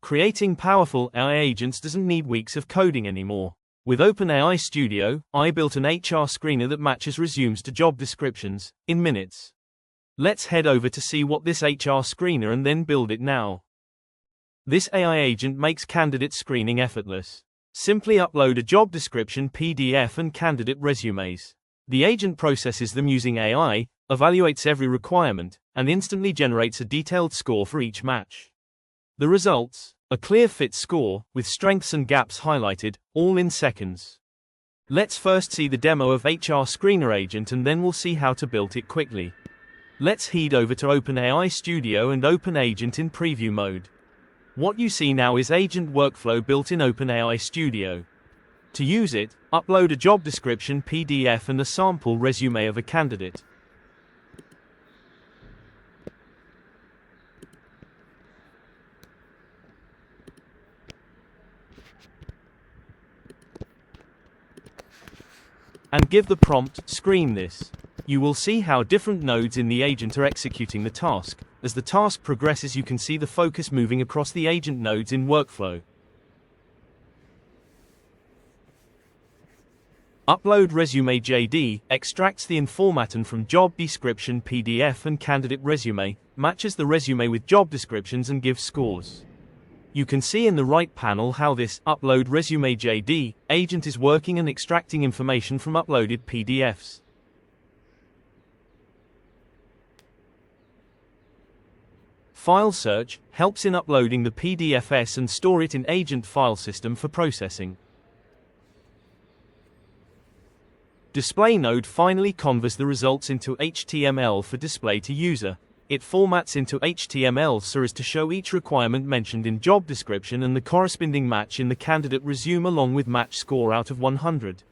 Creating powerful AI agents doesn't need weeks of coding anymore. With OpenAI Studio, I built an HR screener that matches resumes to job descriptions in minutes. Let's head over to see what this HR screener and then build it now. This AI agent makes candidate screening effortless. Simply upload a job description PDF and candidate resumes. The agent processes them using AI, evaluates every requirement, and instantly generates a detailed score for each match. The results: a clear fit score, with strengths and gaps highlighted, all in seconds. Let's first see the demo of HR Screener Agent and then we'll see how to build it quickly. Let's head over to OpenAI Studio and open Agent in preview mode. What you see now is agent workflow built in OpenAI Studio. To use it, upload a job description PDF and a sample resume of a candidate. And give the prompt, "Screen this." You will see how different nodes in the agent are executing the task. As the task progresses, you can see the focus moving across the agent nodes in workflow. Upload resume JD extracts the information from job description PDF and candidate resume, matches the resume with job descriptions and gives scores. You can see in the right panel how this upload resume JD agent is working and extracting information from uploaded PDFs. File search helps in uploading the PDFs and store it in agent file system for processing. Display node finally converts the results into HTML for display to user. It formats into HTML so as to show each requirement mentioned in job description and the corresponding match in the candidate resume along with match score out of 100.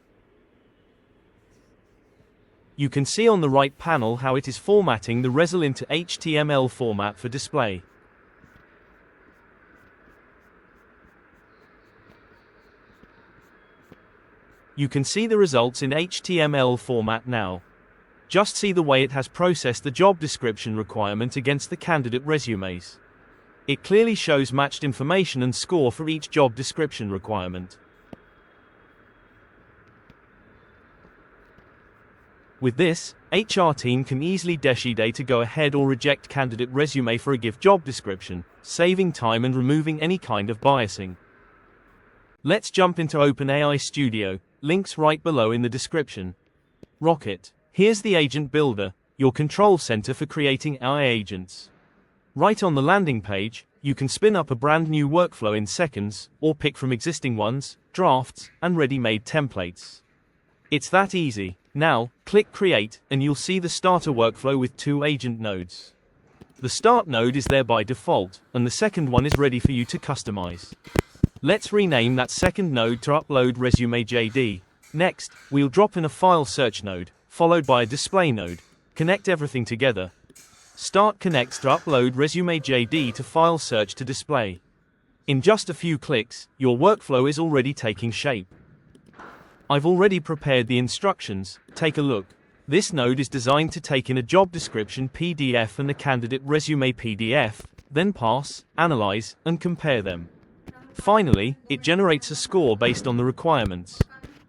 You can see on the right panel how it is formatting the result into HTML format for display. You can see the results in HTML format now. Just see the way it has processed the job description requirement against the candidate resumes. It clearly shows matched information and score for each job description requirement. With this, HR team can easily decide to go ahead or reject candidate resume for a given job description, saving time and removing any kind of biasing. Let's jump into OpenAI Studio, links right below in the description. Rocket. Here's the agent builder, your control center for creating AI agents. Right on the landing page, you can spin up a brand new workflow in seconds, or pick from existing ones, drafts, and ready-made templates. It's that easy. Now, click Create, and you'll see the starter workflow with 2 agent nodes. The start node is there by default, and the second one is ready for you to customize. Let's rename that second node to Upload Resume JD. Next, we'll drop in a file search node, followed by a display node. Connect everything together. Start connects to Upload Resume JD to file search to display. In just a few clicks, your workflow is already taking shape. I've already prepared the instructions, take a look. This node is designed to take in a job description PDF and a candidate resume PDF, then parse, analyze, and compare them. Finally, it generates a score based on the requirements.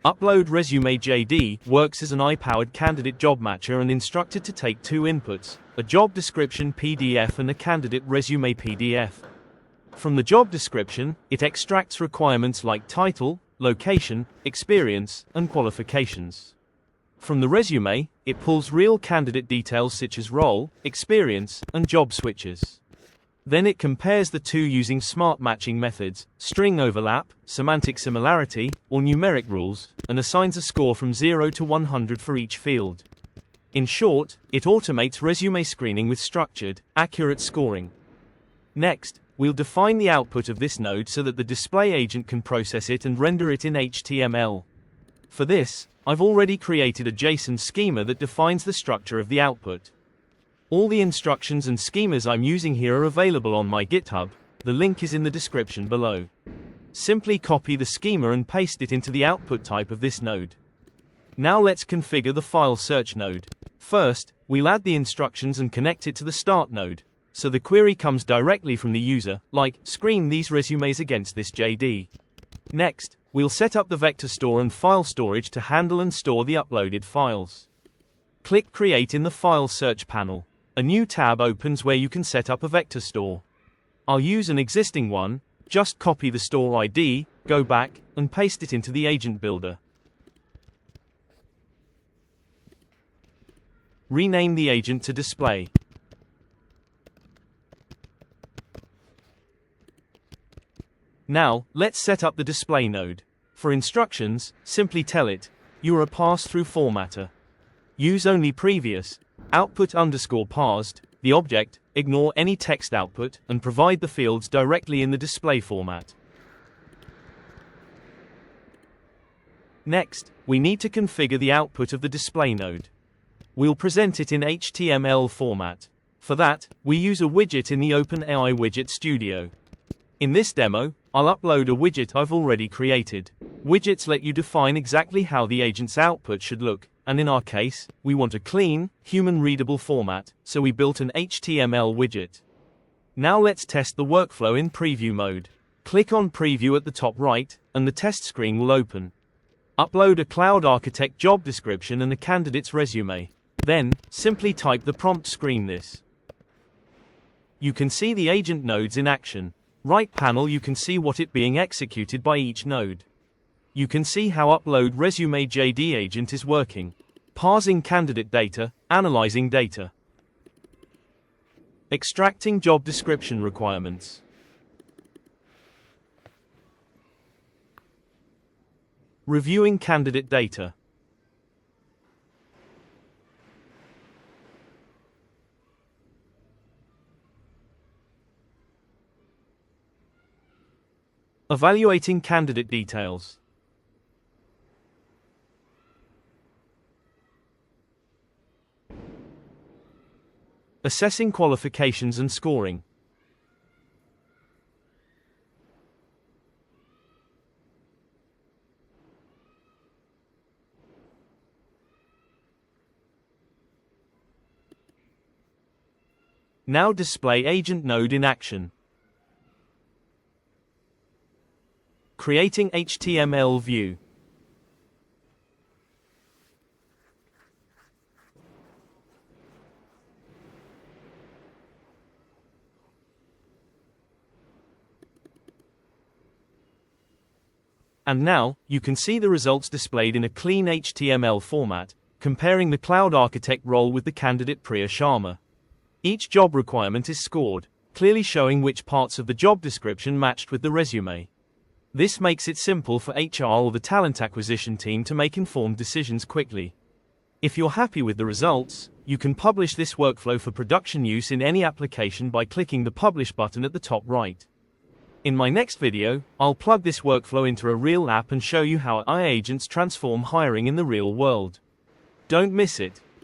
Upload Resume JD works as an AI-powered candidate job matcher and instructed to take 2 inputs, a job description PDF and a candidate resume PDF. From the job description, it extracts requirements like title, location, experience, and qualifications. From the resume, it pulls real candidate details such as role, experience, and job switches. Then it compares the 2 using smart matching methods, string overlap, semantic similarity, or numeric rules, and assigns a score from 0 to 100 for each field. In short, it automates resume screening with structured, accurate scoring. Next, we'll define the output of this node so that the display agent can process it and render it in HTML. For this, I've already created a JSON schema that defines the structure of the output. All the instructions and schemas I'm using here are available on my GitHub, the link is in the description below. Simply copy the schema and paste it into the output type of this node. Now let's configure the file search node. First, we'll add the instructions and connect it to the start node. so the query comes directly from the user, like, screen these resumes against this JD. Next, we'll set up the vector store and file storage to handle and store the uploaded files. Click Create in the File Search panel. A new tab opens where you can set up a vector store. I'll use an existing one. Just copy the store ID, go back, and paste it into the agent builder. Rename the agent to display. Now, let's set up the display node. For instructions, simply tell it, you are a pass-through formatter. Use only previous, output_parsed, the object, ignore any text output, and provide the fields directly in the display format. Next, we need to configure the output of the display node. We'll present it in HTML format. For that, we use a widget in the OpenAI Widget Studio. In this demo, I'll upload a widget I've already created. Widgets let you define exactly how the agent's output should look, and in our case, we want a clean, human-readable format, so we built an HTML widget. Now let's test the workflow in preview mode. Click on Preview at the top right, and the test screen will open. Upload a Cloud Architect job description and a candidate's resume. Then, simply type the prompt screen this. You can see the agent nodes in action. Right panel you can see what it being executed by each node. You can see how Upload Resume JD agent is working. Parsing candidate data, analyzing data. Extracting job description requirements. Reviewing candidate data. Evaluating candidate details. Assessing qualifications and scoring. Now display agent node in action. Creating HTML view. And now, you can see the results displayed in a clean HTML format, comparing the Cloud Architect role with the candidate Priya Sharma. Each job requirement is scored, clearly showing which parts of the job description matched with the resume. This makes it simple for HR or the talent acquisition team to make informed decisions quickly. If you're happy with the results, you can publish this workflow for production use in any application by clicking the Publish button at the top right. In my next video, I'll plug this workflow into a real app and show you how AI agents transform hiring in the real world. Don't miss it.